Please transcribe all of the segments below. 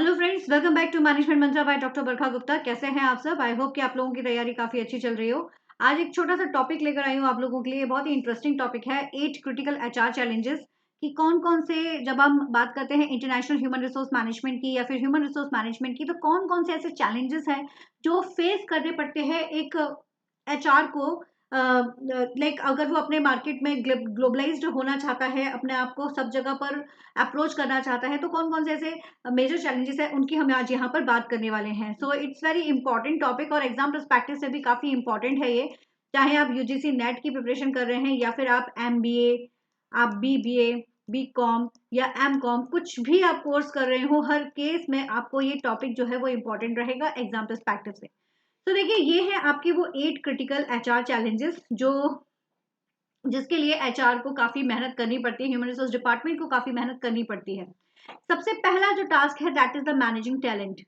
Hello friends, welcome back to management mantra by doctor Barkha Gupta. कैसे हैं आप सब? आई होप कि आप लोगों की तैयारी काफी अच्छी चल रही हो। आज एक छोटा सा टॉपिक लेकर आई हूँ आप लोगों के लिए। बहुत ही इंटरेस्टिंग टॉपिक है 8 क्रिटिकल एचआर चैलेंजेस कि कौन कौन से, जब हम बात करते हैं इंटरनेशनल ह्यूमन रिसोर्स मैनेजमेंट की या फिर ह्यूमन रिसोर्स मैनेजमेंट की, तो कौन कौन से ऐसे चैलेंजेस हैं जो फेस करने पड़ते हैं एक एचआर को। लाइक अगर वो अपने मार्केट में ग्लोबलाइज्ड होना चाहता है, अपने आप को सब जगह पर अप्रोच करना चाहता है, तो कौन कौन से ऐसे मेजर चैलेंजेस है उनकी हम आज यहाँ पर बात करने वाले हैं। So it's very important topic और एग्जाम पर्सपेक्टिव से भी काफी इंपॉर्टेंट है ये। चाहे आप यूजीसी नेट की प्रिपरेशन कर रहे हैं या फिर आप एमबीए, आप बीबीए, बीकॉम या एमकॉम, कुछ भी आप कोर्स कर रहे हो, हर केस में आपको ये टॉपिक जो है वो इंपॉर्टेंट रहेगा एग्जाम पर्सपेक्टिव से। तो देखिए, ये है आपके वो 8 क्रिटिकल एचआर चैलेंजेस जो जिसके लिए एचआर को काफी मेहनत करनी पड़ती है, ह्यूमन रिसोर्स डिपार्टमेंट को काफी मेहनत करनी पड़ती है। सबसे पहला जो टास्क है that is the managing talent.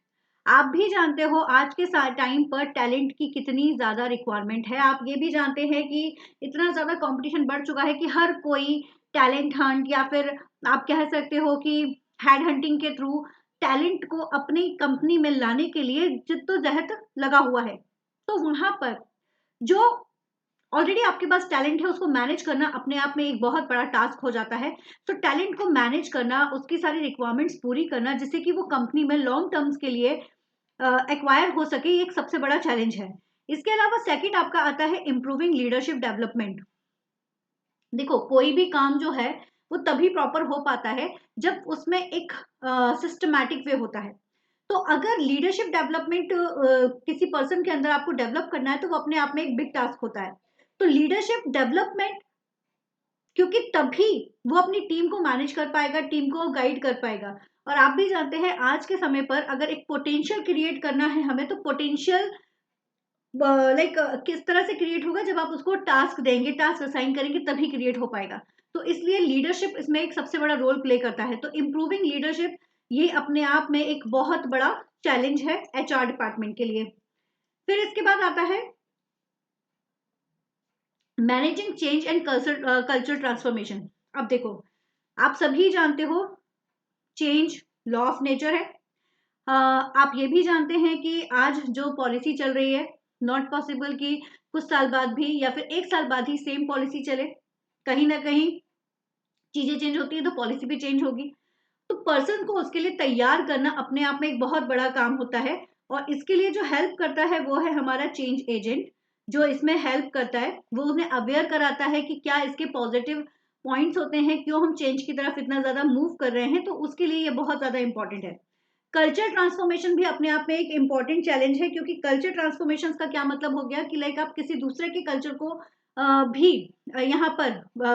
आप भी जानते हो आज के टाइम पर टैलेंट की कितनी ज्यादा रिक्वायरमेंट है। आप ये भी जानते हैं कि इतना ज्यादा कंपटीशन बढ़ चुका है कि हर कोई टैलेंट हंट या फिर आप कह सकते हो कि हेड हंटिंग के थ्रू टैलेंट को अपनी कंपनी में लाने के लिए जिद्दोजहद लगा हुआ है। तो वहां पर जो ऑलरेडी आपके पास टैलेंट है उसको मैनेज करना अपने आप में एक बहुत बड़ा टास्क हो जाता है। तो टैलेंट को मैनेज करना, उसकी सारी रिक्वायरमेंट्स पूरी करना जिससे कि वो कंपनी में लॉन्ग टर्म्स के लिए एक्वायर हो सके, ये एक सबसे बड़ा चैलेंज है। इसके अलावा सेकंड आपका आता है इम्प्रूविंग लीडरशिप डेवलपमेंट। देखो, कोई भी काम जो है वो तभी प्रॉपर हो पाता है जब उसमें एक सिस्टमैटिक वे होता है। तो अगर लीडरशिप डेवलपमेंट किसी पर्सन के अंदर आपको डेवलप करना है तो वो अपने आप में एक बिग टास्क होता है। तो लीडरशिप डेवलपमेंट, क्योंकि तभी वो अपनी टीम को मैनेज कर पाएगा, टीम को गाइड कर पाएगा। और आप भी जानते हैं आज के समय पर अगर एक पोटेंशियल क्रिएट करना है हमें, तो पोटेंशियल लाइक किस तरह से क्रिएट होगा, जब आप उसको टास्क देंगे, टास्क असाइन करेंगे, तभी क्रिएट हो पाएगा। तो इसलिए लीडरशिप इसमें एक सबसे बड़ा रोल प्ले करता है। तो इम्प्रूविंग लीडरशिप ये अपने आप में एक बहुत बड़ा चैलेंज है एचआर डिपार्टमेंट के लिए। फिर इसके बाद आता है managing change and culture transformation. अब देखो, आप सभी जानते हो चेंज लॉ ऑफ नेचर है। आप ये भी जानते हैं कि आज जो पॉलिसी चल रही है, नॉट पॉसिबल कि कुछ साल बाद भी या फिर एक साल बाद ही सेम पॉलिसी चले। कहीं ना कहीं चीजें चेंज होती है तो पॉलिसी भी चेंज होगी। तो पर्सन को उसके लिए तैयार करना अपने आप में एक बहुत बड़ा काम होता है। और इसके लिए जो हेल्प करता है वो है हमारा चेंज एजेंट, जो इसमें हेल्प करता है। वो उन्हें अवेयर कराता है कि क्या इसके पॉजिटिव पॉइंट्स होते हैं, क्यों हम चेंज की तरफ इतना ज्यादा मूव कर रहे हैं। तो उसके लिए ये बहुत ज्यादा इंपॉर्टेंट है। कल्चर ट्रांसफॉर्मेशन भी अपने आप में एक इंपॉर्टेंट चैलेंज है, क्योंकि कल्चर ट्रांसफॉर्मेशन का क्या मतलब हो गया कि लाइक आप किसी दूसरे के कल्चर को भी यहाँ पर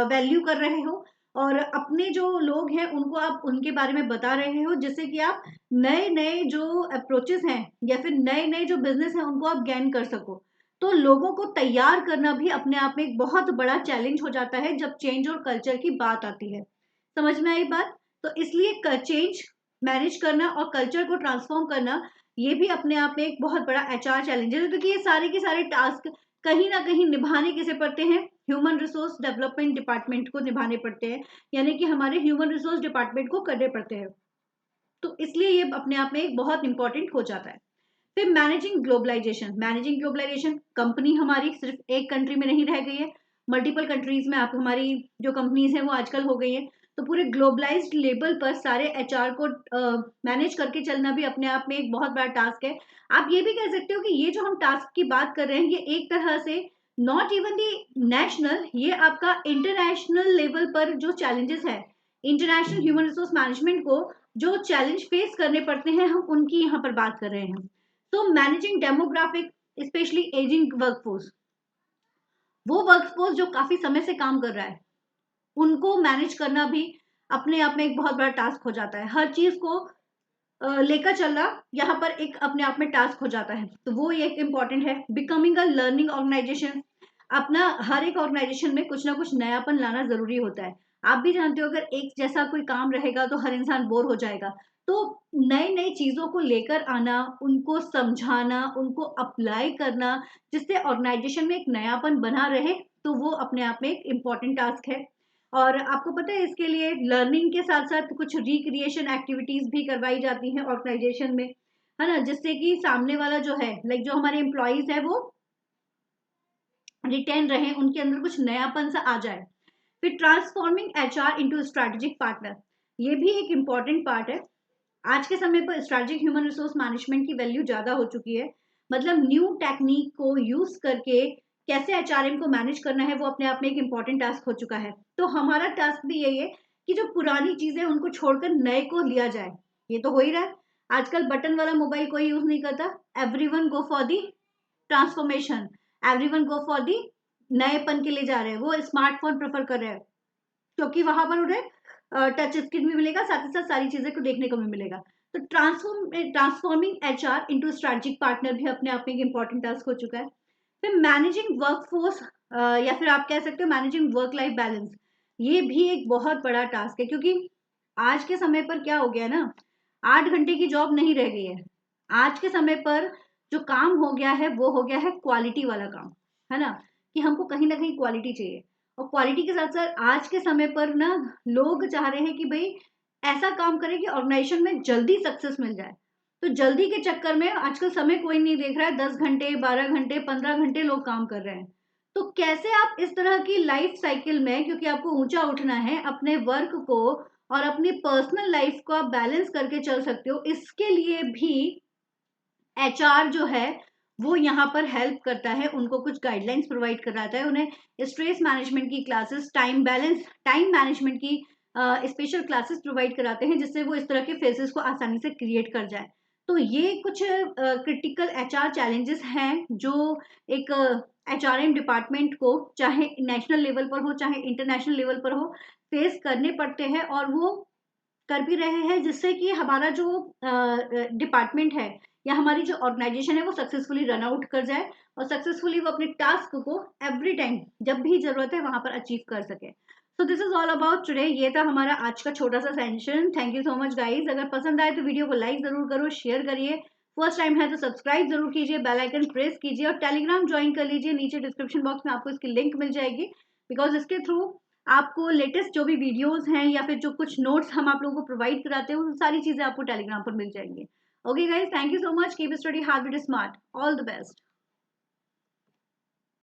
वैल्यू कर रहे हो और अपने जो लोग हैं उनको आप उनके बारे में बता रहे हो, जिससे कि आप नए नए जो अप्रोचेस हैं या फिर नए नए जो बिजनेस हैं उनको आप गेन कर सको। तो लोगों को तैयार करना भी अपने आप में एक बहुत बड़ा चैलेंज हो जाता है जब चेंज और कल्चर की बात आती है। समझ में आई बात? तो इसलिए चेंज मैनेज करना और कल्चर को ट्रांसफॉर्म करना ये भी अपने आप में एक बहुत बड़ा एचआर चैलेंज है, क्योंकि ये सारे के सारे टास्क कहीं ना कहीं निभाने किसे पड़ते हैं, ह्यूमन रिसोर्स डेवलपमेंट डिपार्टमेंट को निभाने पड़ते हैं, यानी कि हमारे ह्यूमन रिसोर्स डिपार्टमेंट को करने पड़ते हैं। तो इसलिए ये अपने आप में एक बहुत इंपॉर्टेंट हो जाता है। फिर मैनेजिंग ग्लोबलाइजेशन, कंपनी हमारी सिर्फ एक कंट्री में नहीं रह गई है, मल्टीपल कंट्रीज में आप हमारी जो कंपनीज हैं वो आजकल हो गई हैं। तो पूरे ग्लोबलाइज्ड लेवल पर सारे एचआर को मैनेज करके चलना भी अपने आप में एक बहुत बड़ा टास्क है। आप ये भी कह सकते हो कि ये जो हम टास्क की बात कर रहे हैं ये एक तरह से नॉट इवन दी नेशनल, ये आपका इंटरनेशनल लेवल पर जो चैलेंजेस है, इंटरनेशनल ह्यूमन रिसोर्स मैनेजमेंट को जो चैलेंज फेस करने पड़ते हैं हम उनकी यहाँ पर बात कर रहे हैं। तो managing demographic, specially ageing workforce, वो वर्कफोर्स जो काफी समय से काम कर रहा है उनको मैनेज करना भी अपने आप में एक बहुत बड़ा टास्क हो जाता है। हर चीज को लेकर चलना यहाँ पर एक अपने आप में टास्क हो जाता है। तो वो एक इंपॉर्टेंट है। बिकमिंग अ लर्निंग ऑर्गेनाइजेशन, अपना हर एक ऑर्गेनाइजेशन में कुछ ना कुछ नयापन लाना जरूरी होता है। आप भी जानते हो अगर एक जैसा कोई काम रहेगा तो हर इंसान बोर हो जाएगा। तो नई नई चीजों को लेकर आना, उनको समझाना, उनको अप्लाई करना, जिससे ऑर्गेनाइजेशन में एक नयापन बना रहे, तो वो अपने आप में एक इम्पॉर्टेंट टास्क है। और आपको पता है इसके लिए लर्निंग के साथ साथ कुछ रिक्रिएशन एक्टिविटीज भी करवाई जाती हैं ऑर्गेनाइजेशन में, है ना, जिससे कि सामने वाला जो है लाइक जो हमारे एम्प्लॉयज है वो रिटेन रहे, उनके अंदर कुछ नयापन सा आ जाए। फिर transforming HR into strategic partner, ये भी एक इंपॉर्टेंट पार्ट है। आज के समय पर स्ट्रेटेजिक ह्यूमन रिसोर्स मैनेजमेंट की वैल्यू ज्यादा हो चुकी है, मतलब न्यू टेक्निक को यूज करके कैसे एचआरएम को मैनेज करना है वो अपने आप में एक इंपॉर्टेंट टास्क हो चुका है। तो हमारा टास्क भी यही है कि जो पुरानी चीजें उनको छोड़कर नए को लिया जाए। ये तो हो ही रहा है, आजकल बटन वाला मोबाइल कोई यूज नहीं करता, everyone go for the transformation, everyone go for the नएपन के लिए जा रहे हैं, वो स्मार्टफोन प्रेफर कर रहे हैं क्योंकि वहां पर उन्हें टच स्क्रीन भी मिलेगा, साथ ही साथ सारी चीजें को देखने को भी मिलेगा। तो transforming HR into strategic partner भी अपने आप में एक इंपॉर्टेंट टास्क हो चुका है। फिर मैनेजिंग वर्कफोर्स या फिर आप कह सकते हो मैनेजिंग वर्क लाइफ बैलेंस, ये भी एक बहुत बड़ा टास्क है क्योंकि आज के समय पर क्या हो गया ना, 8 घंटे की जॉब नहीं रह गई है। आज के समय पर जो काम हो गया है वो हो गया है क्वालिटी वाला काम, है ना, कि हमको कहीं ना कहीं क्वालिटी चाहिए। और क्वालिटी के साथ साथ आज के समय पर ना लोग चाह रहे हैं कि भाई ऐसा काम करें कि ऑर्गेनाइजेशन में जल्दी सक्सेस मिल जाए। तो जल्दी के चक्कर में आजकल समय कोई नहीं देख रहा है, 10 घंटे 12 घंटे 15 घंटे लोग काम कर रहे हैं। तो कैसे आप इस तरह की लाइफ साइकिल में, क्योंकि आपको ऊंचा उठना है, अपने वर्क को और अपनी पर्सनल लाइफ को आप बैलेंस करके चल सकते हो, इसके लिए भी एचआर जो है वो यहाँ पर हेल्प करता है, उनको कुछ गाइडलाइंस प्रोवाइड कराता है, उन्हें स्ट्रेस मैनेजमेंट की क्लासेस, टाइम मैनेजमेंट की स्पेशल क्लासेस प्रोवाइड कराते हैं जिससे वो इस तरह के फेसेस को आसानी से क्रिएट कर जाए। तो ये कुछ क्रिटिकल एचआर चैलेंजेस हैं जो एक एचआरएम डिपार्टमेंट को चाहे नेशनल लेवल पर हो चाहे इंटरनेशनल लेवल पर हो फेस करने पड़ते हैं, और वो कर भी रहे हैं जिससे कि हमारा जो डिपार्टमेंट है या हमारी जो ऑर्गेनाइजेशन है वो सक्सेसफुली रन आउट कर जाए और सक्सेसफुली वो अपने टास्क को एवरी टाइम जब भी जरूरत है वहां पर अचीव कर सके। So this is all about today, ये था हमारा आज का छोटा सा session. Thank you so much guys, अगर पसंद आए तो वीडियो को लाइक जरूर करो, शेयर करिए, फर्स्ट टाइम है तो सब्सक्राइब जरूर कीजिए, बेल आइकन प्रेस कीजिए और टेलीग्राम ज्वाइन कर लीजिए, नीचे डिस्क्रिप्शन बॉक्स में आपको इसकी लिंक मिल जाएगी। बिकॉज इसके थ्रू आपको लेटेस्ट जो भी वीडियोस हैं या फिर जो कुछ नोट्स हम आप लोगों को प्रोवाइड कराते हैं वो सारी चीजें आपको टेलीग्राम पर मिल जाएंगी। Okay guys, thank you so much, keep study hard with smart, all the best.